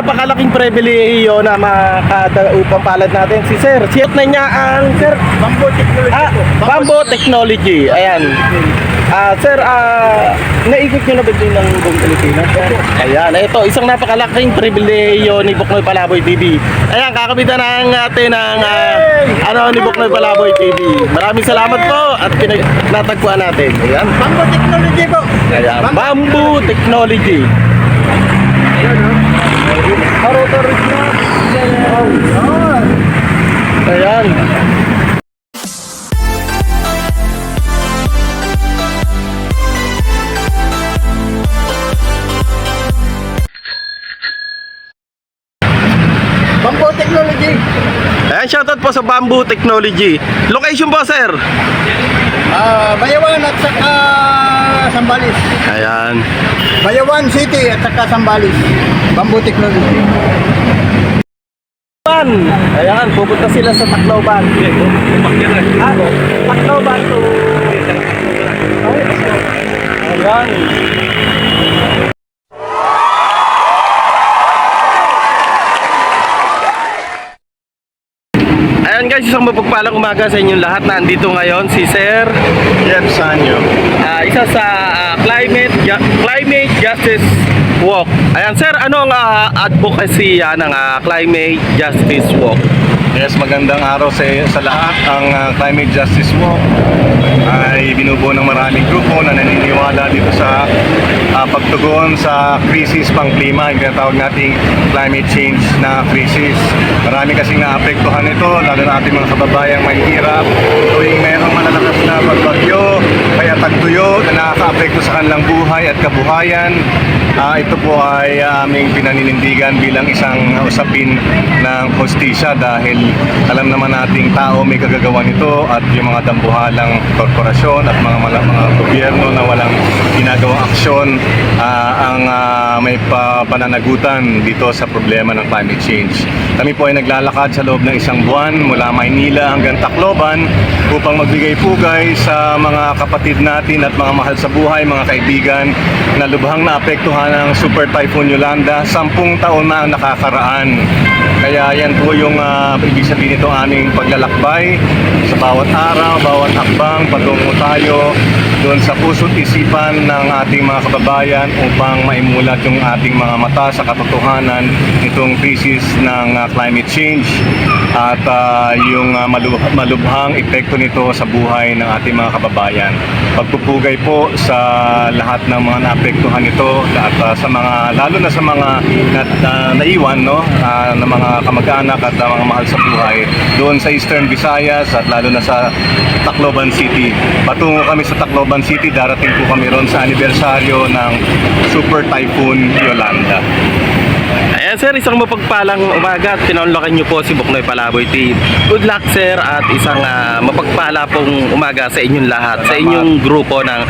napakalaking pribilehiyo na makadaupang palad natin si Sir. Siyot na niya ang Sir Bamboo Technology po. Bamboo Technology. Ayan. Sir, naikot nyo na ba din ng buong Pilipinas? Ayan, ito, isang napakalaking pribilehiyo ni Buknoy Palaboy TV. Ayan, kakabitan na natin ng ni Buknoy Palaboy TV. Maraming salamat po at natagpuan natin. Ayan. Bamboo Technology po. Ayan, Bamboo Technology. Ayan. Bamboo Technology. Ayan, shoutout po sa Bamboo Technology. Location po, sir? Bayawan at saka Sambales. Ayan. Bayawan City at saka Sambales. Bamboo Technology. Ayan, pupunta sila sa Tacloban. Tacloban to. Ayan. Ayan guys, isang mapagpalang umaga sa inyong lahat. Nandito ngayon si Sir Jeff Sanyo. isa sa Climate Justice Walk. Ayan sir, ano ang advocacy ng Climate Justice Walk? Yes, magandang araw sa lahat. Ang Climate Justice Walk ay binubuo ng maraming grupo na naniniwala dito sa pagtugon sa krisis pang klima, yung tinatawag nating climate change na krisis. Marami kasing naapektuhan ito, lalo na ating mga kababayang mahihirap. Tuwing merong malalakas na pagbagyo, kaya tagtuyo na nakakaapekto sa kanilang buhay at kabuhayan. Ito po ay aming pinaninindigan bilang isang usapin ng hostisya dahil alam naman nating tao may kagagawa nito at yung mga dambuhalang korporasyon at mga gobyerno na walang ginagawang aksyon ang may pananagutan dito sa problema ng climate change. Kami po ay naglalakad sa loob ng isang buwan mula Maynila hanggang Tacloban upang magbigay pugay sa mga kapatid natin at mga mahal sa buhay, mga kaibigan na lubhang naapektuhan ng Super Typhoon Yolanda. 10 taon na ang nakakaraan. Kaya yan po yung ibig sabihin nito aming paglalakbay sa bawat araw, bawat hakbang, patungo tayo doon sa puso't isipan ng ating mga kababayan upang maimulat yung ating mga mata sa katotohanan nitong krisis ng climate change at yung malubhang epekto nito sa buhay ng ating mga kababayan. Pagpupugay po sa lahat ng mga naapektuhan nito at sa mga, lalo na sa mga naiwan na mga kamag-anak at mga mahal sa buhay doon sa Eastern Visayas at lalo na sa Tacloban City. Patungo kami sa Tacloban City, darating po kami ron sa anibersaryo ng Super Typhoon Yolanda. Ayan sir, isang mapagpalang umaga at pinunlakan nyo po si Buknoy Palaboy TV. Good luck sir at isang mapagpala pong umaga sa inyong lahat, sa inyong grupo ng